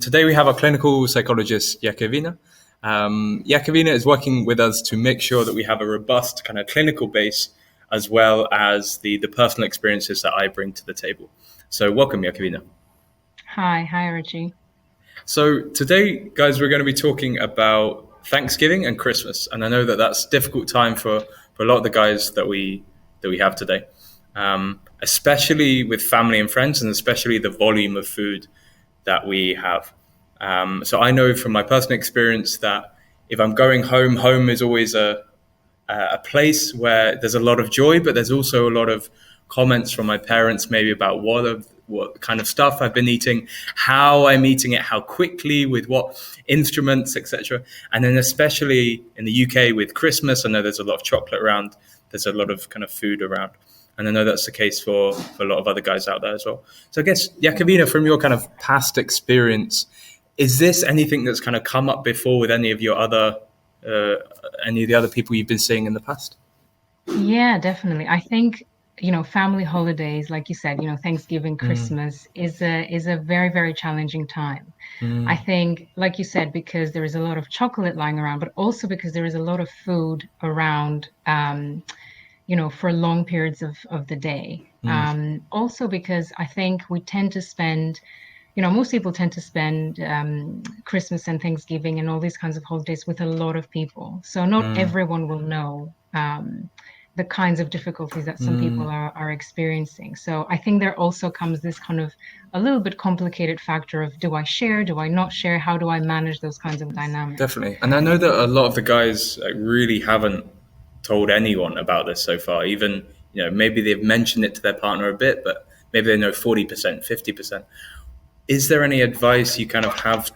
Today we have our clinical psychologist, Iakovina. Iakovina is working with us to make sure that we have a robust kind of clinical base as well as the personal experiences that I bring to the table. So welcome, Iakovina. Hi, Richie. So today, guys, we're going to be talking about Thanksgiving and Christmas. And I know that that's a difficult time for a lot of the guys that we have today, especially with family and friends, and especially the volume of food that we have. So I know from my personal experience that if I'm going home, home is always a place where there's a lot of joy, but there's also a lot of comments from my parents maybe about what kind of stuff I've been eating, how I'm eating it, how quickly, with what instruments, etc. And then especially in the UK with Christmas, I know there's a lot of chocolate around, there's a lot of kind of food around. And I know that's the case for a lot of other guys out there as well. So I guess, Iakovina, from your kind of past experience, is this anything that's kind of come up before with any of the other people you've been seeing in the past? Yeah, definitely. I think, family holidays, like you said, Thanksgiving, Christmas is a very, very challenging time. I think, like you said, because there is a lot of chocolate lying around, but also because there is a lot of food around, for long periods of the day. Also because I think we tend to spend, most people tend to spend Christmas and Thanksgiving and all these kinds of holidays with a lot of people. So not everyone will know the kinds of difficulties that some people are experiencing. So I think there also comes this kind of a little bit complicated factor of, do I share? Do I not share? How do I manage those kinds of dynamics? Definitely. And I know that a lot of the guys really haven't told anyone about this so far. Even, maybe they've mentioned it to their partner a bit, but maybe they know 40%, 50%. Is there any advice you kind of have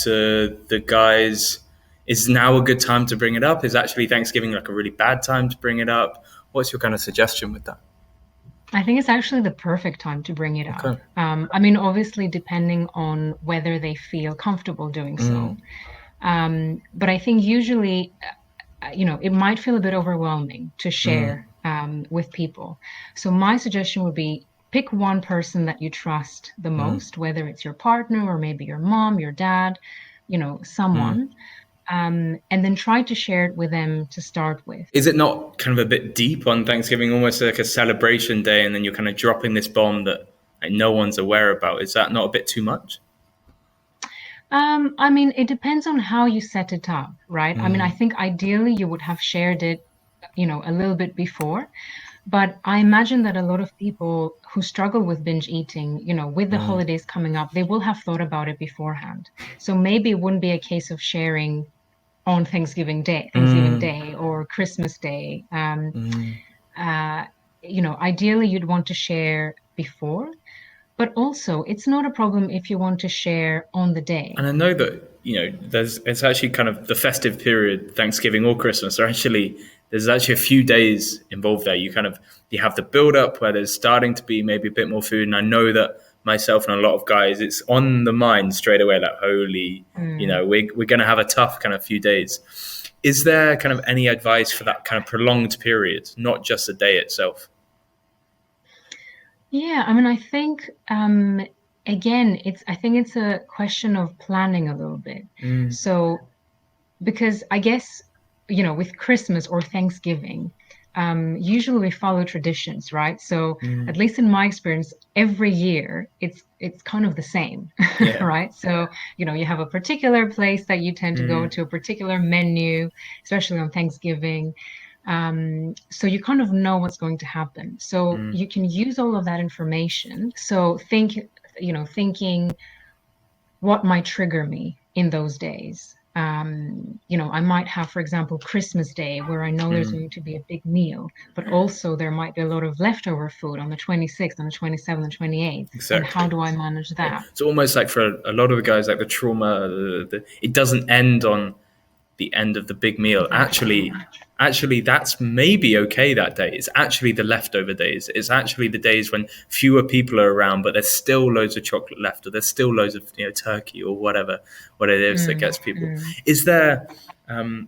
to the guys? Is now a good time to bring it up? Is actually Thanksgiving like a really bad time to bring it up? What's your kind of suggestion with that? I think it's actually the perfect time to bring it up. Obviously, depending on whether they feel comfortable doing so. But I think usually, it might feel a bit overwhelming to share with people. So my suggestion would be pick one person that you trust the most, whether it's your partner or maybe your mom, your dad, someone. And then try to share it with them to start with. Is it not kind of a bit deep on Thanksgiving, almost like a celebration day, and then you're kind of dropping this bomb that no one's aware about? Is that not a bit too much? It depends on how you set it up, right? I think ideally you would have shared it, a little bit before. But I imagine that a lot of people who struggle with binge eating, with the holidays coming up, they will have thought about it beforehand. So maybe it wouldn't be a case of sharing on Thanksgiving Day or Christmas Day. Ideally you'd want to share before, but also it's not a problem if you want to share on the day. And I know that, it's actually kind of the festive period, Thanksgiving or Christmas, there's actually a few days involved there. You have the build up where there's starting to be maybe a bit more food. And I know that myself and a lot of guys, it's on the mind straight away, like, holy, we're going to have a tough kind of few days. Is there kind of any advice for that kind of prolonged period, not just the day itself? Yeah, I think, again, it's a question of planning a little bit. So, because I guess, with Christmas or Thanksgiving, usually we follow traditions, right? So at least in my experience, every year it's kind of the same, right? So, you have a particular place that you tend to go to, a particular menu, especially on Thanksgiving. So you kind of know what's going to happen. So you can use all of that information. So thinking what might trigger me in those days. I might have, for example, Christmas Day, where I know there's going to be a big meal, but also there might be a lot of leftover food on the 26th, on the 27th, and 28th. Exactly. And how do I manage that? It's almost like for a lot of the guys, like the trauma, it doesn't end on the end of the big meal. Actually, that's maybe okay that day. It's actually the leftover days. It's actually the days when fewer people are around, but there's still loads of chocolate left, or there's still loads of turkey or what it is that gets people. Is there, do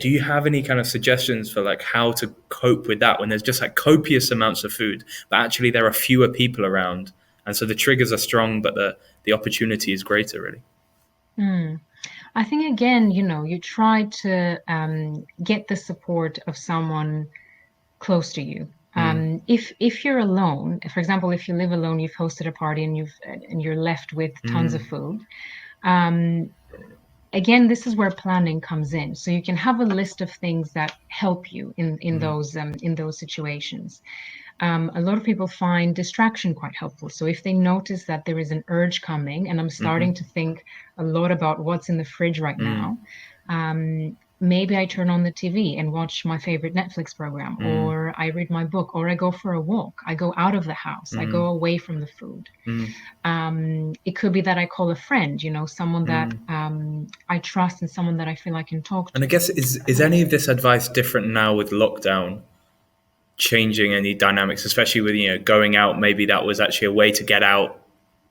you have any kind of suggestions for like how to cope with that when there's just like copious amounts of food, but actually there are fewer people around And so the triggers are strong, but the opportunity is greater, really. I think, again, you try to get the support of someone close to you. If you're alone, for example, if you live alone, you've hosted a party and you're left with tons of food. Again, this is where planning comes in. So you can have a list of things that help you in those situations. A lot of people find distraction quite helpful. So if they notice that there is an urge coming and I'm starting to think a lot about what's in the fridge right now, maybe I turn on the TV and watch my favorite Netflix program, or I read my book, or I go for a walk. I go out of the house. I go away from the food. It could be that I call a friend, someone that I trust and someone that I feel I can talk to. And I guess, is any of this advice different now with lockdown? Changing any dynamics, especially with going out? Maybe that was actually a way to get out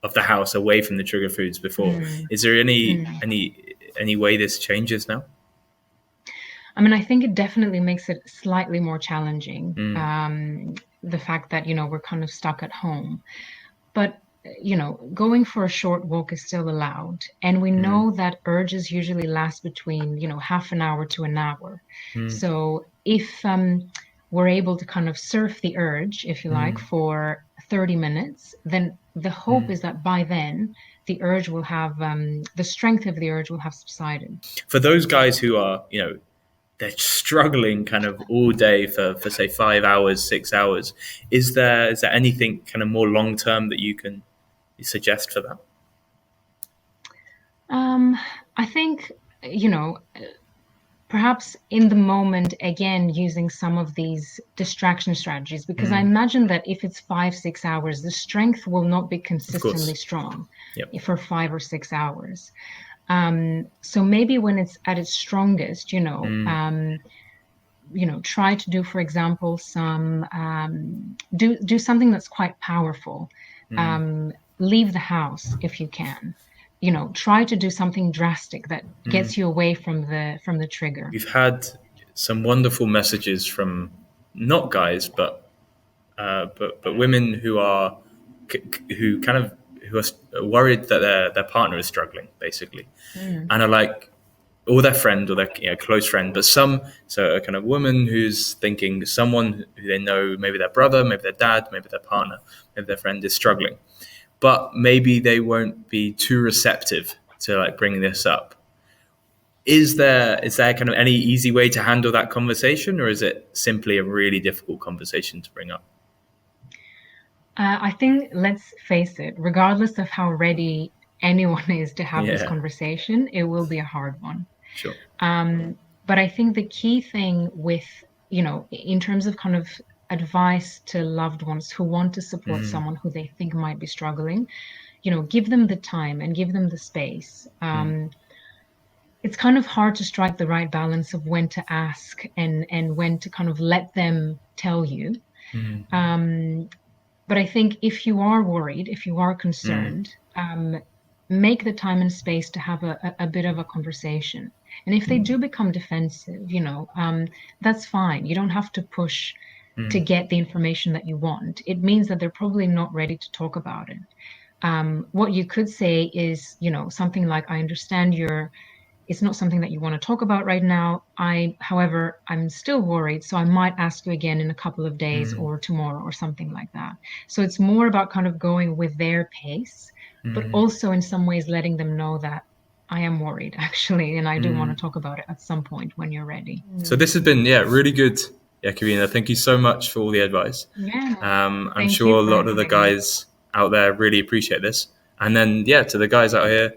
of the house, away from the trigger foods before. Is there any way this changes now? I mean, I think it definitely makes it slightly more challenging. The fact that we're kind of stuck at home, but going for a short walk is still allowed, and we know that urges usually last between half an hour to an hour. So if we're able to kind of surf the urge, if you like, for 30 minutes, then the hope is that by then the urge will have, the strength of the urge will have subsided. For those guys who are, they're struggling kind of all day for say 5 hours, 6 hours, is there anything kind of more long term that you can suggest for that? I think, perhaps in the moment, again, using some of these distraction strategies, because I imagine that if it's 5-6 hours, the strength will not be consistently strong for 5 or 6 hours. So maybe when it's at its strongest, try to do, for example, do something that's quite powerful. Leave the house if you can. Try to do something drastic that gets you away from the trigger. We've had some wonderful messages from not guys, but women who are worried that their partner is struggling, basically, and are like, or their friend, or their close friend, but so a kind of woman who's thinking someone who they know, maybe their brother, maybe their dad, maybe their partner, maybe their friend, is struggling. But maybe they won't be too receptive to bringing this up. Is there kind of any easy way to handle that conversation, or is it simply a really difficult conversation to bring up? I think, let's face it, regardless of how ready anyone is to have this conversation, it will be a hard one. Sure. But I think the key thing with, in terms of kind of advice to loved ones who want to support someone who they think might be struggling, give them the time and give them the space. It's kind of hard to strike the right balance of when to ask and when to kind of let them tell you. But I think if you are worried, if you are concerned, make the time and space to have a bit of a conversation. And if they do become defensive, that's fine. You don't have to push to get the information that you want. It means that they're probably not ready to talk about it. What you could say is, something like, I understand it's not something that you want to talk about right now. However, I'm still worried, so I might ask you again in a couple of days or tomorrow or something like that. So it's more about kind of going with their pace, but also in some ways letting them know that I am worried, actually, and I do want to talk about it at some point when you're ready. So this has been, really good, Iakovina. Thank you so much for all the advice. I'm sure a lot of the guys out there really appreciate this. And then, to the guys out here,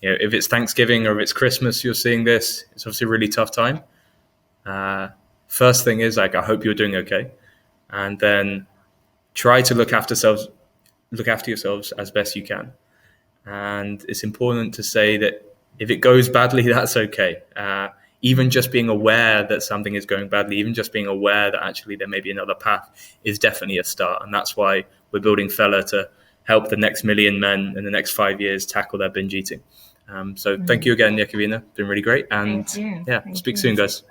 if it's Thanksgiving or if it's Christmas, you're seeing this, it's obviously a really tough time. First thing is, I hope you're doing okay. And then try to look after yourselves as best you can. And it's important to say that if it goes badly, that's okay. Even just being aware that something is going badly, even just being aware that actually there may be another path, is definitely a start. And that's why we're building Fella, to help the next million men in the next 5 years tackle their binge eating. So thank you again, Iakovina. It's been really great. And speak soon, guys.